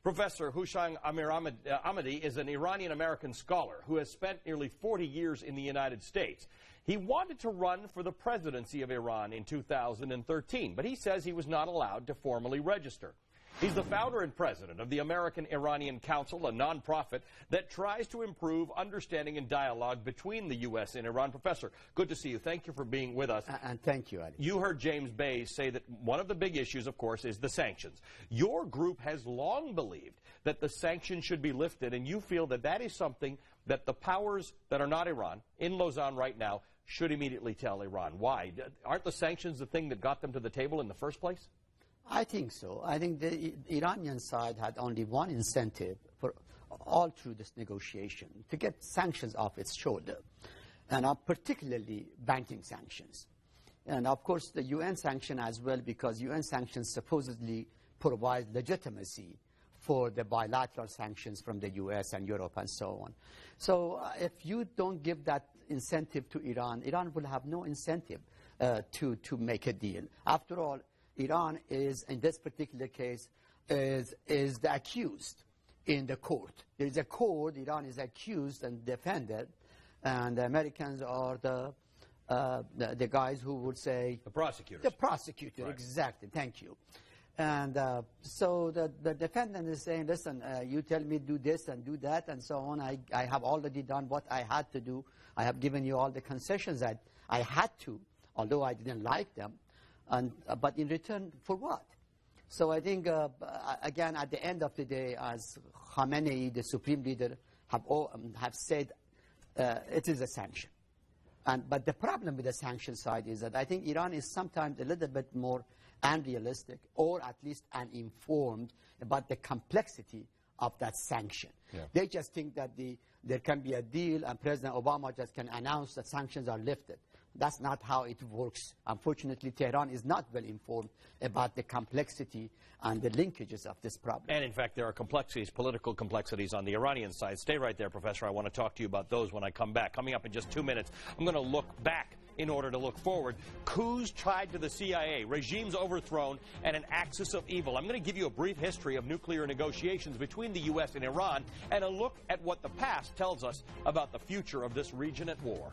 Professor Hooshang Amirahmadi is an Iranian-American scholar who has spent nearly 40 years in the United States. He wanted to run for the presidency of Iran in 2013, but he says he was not allowed to formally register. He's the founder and president of the American Iranian Council, a nonprofit that tries to improve understanding and dialogue between the U.S. and Iran. Professor, good to see you. Thank you for being with us. And thank you, Ali. You heard James Bays say that one of the big issues, of course, is the sanctions. Your group has long believed that the sanctions should be lifted, and you feel that that is something that the powers that are not Iran, in Lausanne right now, should immediately tell Iran. Why? Aren't the sanctions the thing that got them to the table in the first place? I think so. I think the Iranian side had only one incentive for all through this negotiation, to get sanctions off its shoulder, and particularly banking sanctions. And of course the UN sanction as well, because UN sanctions supposedly provide legitimacy for the bilateral sanctions from the US and Europe and so on. So if you don't give that incentive to Iran, Iran will have no incentive to make a deal. After all, Iran is, in this particular case, is the accused in the court. There is a court, Iran is accused and defended, and the Americans are the guys who would say... The prosecutors. The prosecutor, right. Exactly, thank you. And so the defendant is saying, listen, you tell me do this and do that and so on. I have already done what I had to do. I have given you all the concessions that I had to, although I didn't like them. But in return, for what? So I think, again, at the end of the day, as Khamenei, the supreme leader, have said, it is a sanction. But the problem with the sanction side is that I think Iran is sometimes a little bit more unrealistic, or at least uninformed about the complexity of that sanction. Yeah. They just think that there can be a deal and President Obama just can announce that sanctions are lifted. That's not how it works. Unfortunately, Tehran is not well informed about the complexity and the linkages of this problem. And in fact, there are complexities, political complexities on the Iranian side. Stay right there, Professor. I want to talk to you about those when I come back. Coming up in just 2 minutes, I'm going to look back in order to look forward. Coups tied to the CIA, regimes overthrown, and an axis of evil. I'm going to give you a brief history of nuclear negotiations between the U.S. and Iran, and a look at what the past tells us about the future of this region at war.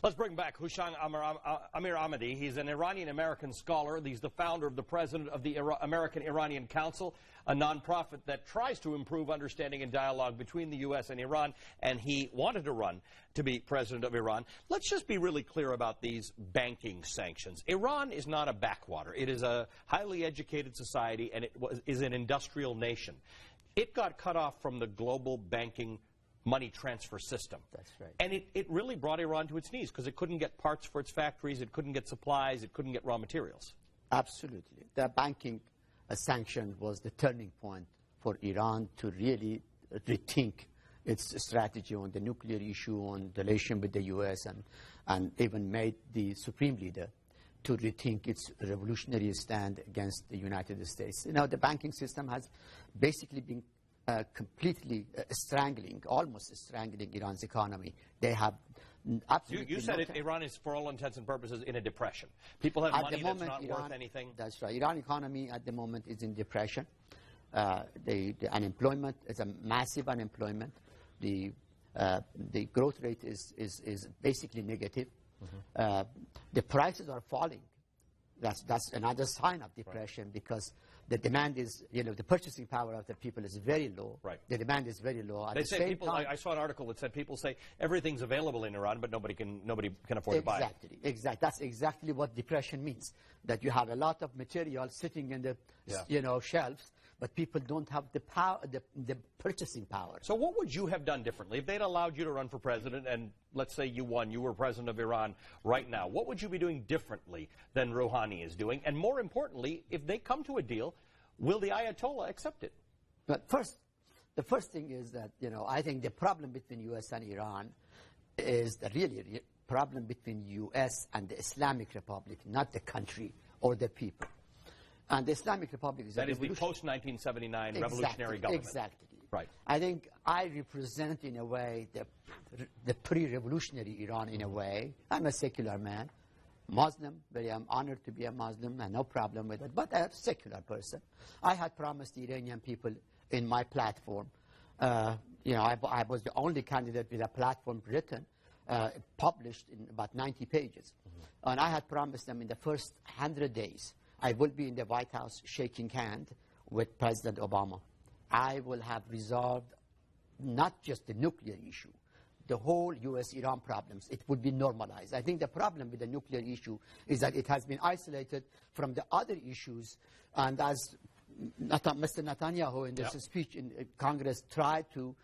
Let's bring back Hooshang Amirahmadi. He's an Iranian-American scholar. He's the founder of the president of the American Iranian Council, a nonprofit that tries to improve understanding and dialogue between the U.S. and Iran, and he wanted to run to be president of Iran. Let's just be really clear about these banking sanctions. Iran is not a backwater. It is a highly educated society, and it is an industrial nation. It got cut off from the global banking money transfer system. That's right. And it really brought Iran to its knees because it couldn't get parts for its factories, it couldn't get supplies, it couldn't get raw materials. Absolutely. The banking sanction was the turning point for Iran to really rethink its strategy on the nuclear issue, on the relation with the U.S., and even made the supreme leader to rethink its revolutionary stand against the United States. You know, the banking system has basically been completely almost strangling Iran's economy. They have absolutely... You said Iran is, for all intents and purposes, in a depression. People have money that's not worth anything. That's right. Iran economy at the moment is in depression. The unemployment is a massive unemployment. The growth rate is basically negative. Mm-hmm. The prices are falling. That's another sign of depression, right, because the demand is, the purchasing power of the people is very low. Right. The demand is very low. They say people, I saw an article that said people say everything's available in Iran, but nobody can afford to buy it. Exactly. That's exactly what depression means. That you have a lot of material sitting in the shelves, but people don't have the power, the purchasing power. So what would you have done differently if they'd allowed you to run for president, and let's say you won, you were president of Iran right now? What would you be doing differently than Rouhani is doing? And more importantly, if they come to a deal, will the Ayatollah accept it? But the first thing is that, I think the problem between U.S. and Iran is the really problem between U.S. and the Islamic Republic, not the country or the people. And the Islamic Republic is that is the post-1979 revolutionary government. Exactly. Right. I think I represent, in a way, the pre-revolutionary Iran, in a way. I'm a secular man, Muslim, I'm honored to be a Muslim, and no problem with it, but a secular person. I had promised the Iranian people in my platform, you know, I was the only candidate with a platform written, published in about 90 pages. And I had promised them in the first 100 days, I will be in the White House shaking hand with President Obama. I will have resolved not just the nuclear issue, the whole U.S.-Iran problems. It would be normalized. I think the problem with the nuclear issue is that it has been isolated from the other issues. And as Mr. Netanyahu in this speech in Congress tried to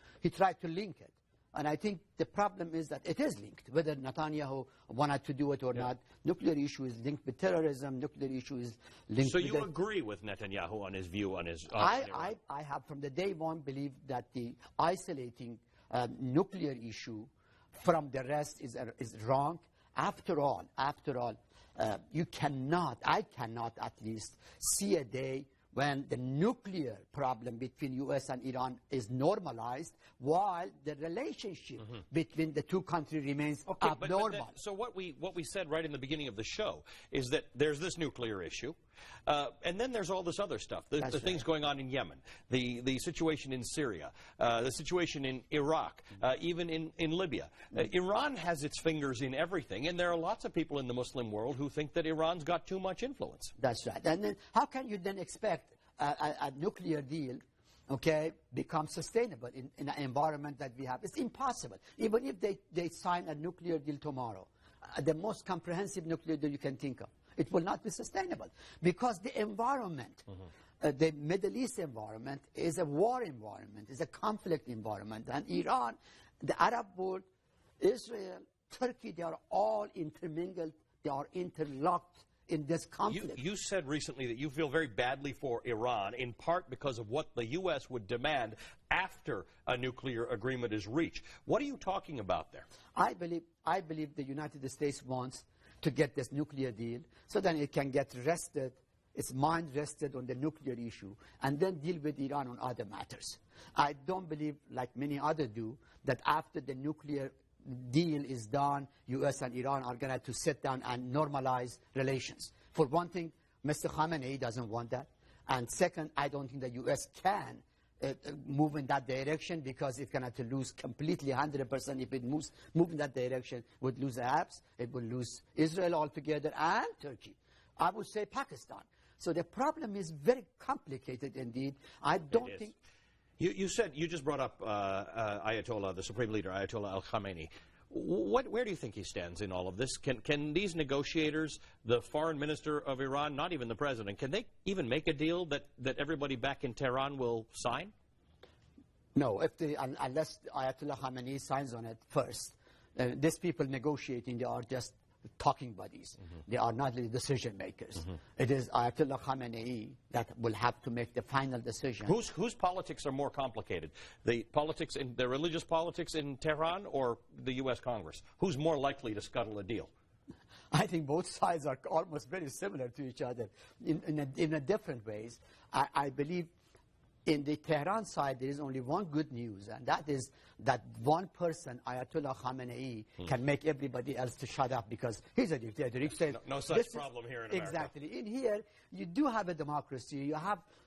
link it. And I think the problem is that it is linked, whether Netanyahu wanted to do it or not. Nuclear issue is linked with terrorism. Nuclear issue is linked with... So you agree with Netanyahu on his view on his... I have from the day one believed that the isolating nuclear issue from the rest is wrong. After all, you cannot, I cannot at least, see a day when the nuclear problem between U.S. and Iran is normalized, while the relationship between the two countries remains abnormal. So what we said right in the beginning of the show is that there's this nuclear issue, and then there's all this other stuff, the things going on in Yemen, the situation in Syria, the situation in Iraq, even in Libya. Iran has its fingers in everything, and there are lots of people in the Muslim world who think that Iran's got too much influence. That's right. And then how can you then expect a nuclear deal, okay, become sustainable in an environment that we have? It's impossible. Even if they sign a nuclear deal tomorrow, the most comprehensive nuclear deal you can think of, it will not be sustainable, because the environment, the Middle East environment, is a war environment, is a conflict environment. And Iran, the Arab world, Israel, Turkey, they are all intermingled, they are interlocked in this conflict. You said recently that you feel very badly for Iran, in part because of what the U.S. would demand after a nuclear agreement is reached. What are you talking about there? I believe the United States wants to get this nuclear deal so that it can get rested, its mind rested on the nuclear issue, and then deal with Iran on other matters. I don't believe, like many others do, that after the nuclear deal is done, U.S. and Iran are going to have to sit down and normalize relations. For one thing, Mr. Khamenei doesn't want that. And second, I don't think the U.S. can move in that direction, because it's going to have to lose completely 100%. If it move in that direction, it would lose Arabs, it would lose Israel altogether, and Turkey. I would say Pakistan. So the problem is very complicated indeed. I don't think... You said, you just brought up Ayatollah, the Supreme Leader, Ayatollah al-Khamenei. Where do you think he stands in all of this? Can these negotiators, the foreign minister of Iran, not even the president, can they even make a deal that everybody back in Tehran will sign? No, unless Ayatollah Khamenei signs on it first. These people negotiating, they are just talking buddies. They are not the decision makers. It is Ayatollah Khamenei that will have to make the final decision. Whose politics are more complicated? The religious politics in Tehran, or the U.S. Congress? Who's more likely to scuttle a deal? I think both sides are almost very similar to each other in a different ways. I believe in the Tehran side, there is only one good news, and that is that one person, Ayatollah Khamenei, can make everybody else to shut up, because he's a dictator. He said, no such problem here in America. Exactly. In here, you do have a democracy.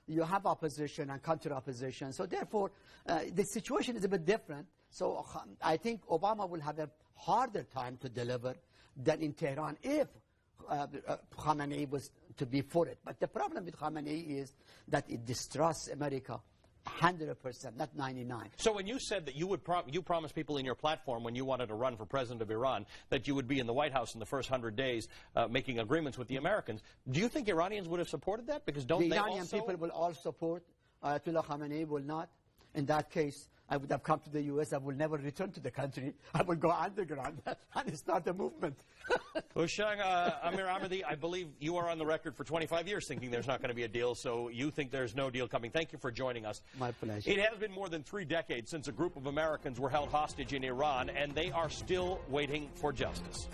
You have opposition and counter-opposition. So therefore, the situation is a bit different. So I think Obama will have a harder time to deliver than in Tehran if Khamenei was to be for it. But the problem with Khamenei is that it distrusts America 100%, not 99%. So when you said that you promised people in your platform when you wanted to run for president of Iran that you would be in the White House in the first 100 days making agreements with the Americans, do you think Iranians would have supported that? Because don't the Iranian people will all support. Ayatollah Khamenei will not. In that case, I would have come to the U.S. I will never return to the country. I will go underground and start a movement. Hooshang Amirahmadi, I believe you are on the record for 25 years thinking there's not going to be a deal, so you think there's no deal coming. Thank you for joining us. My pleasure. It has been more than 3 decades since a group of Americans were held hostage in Iran, and they are still waiting for justice.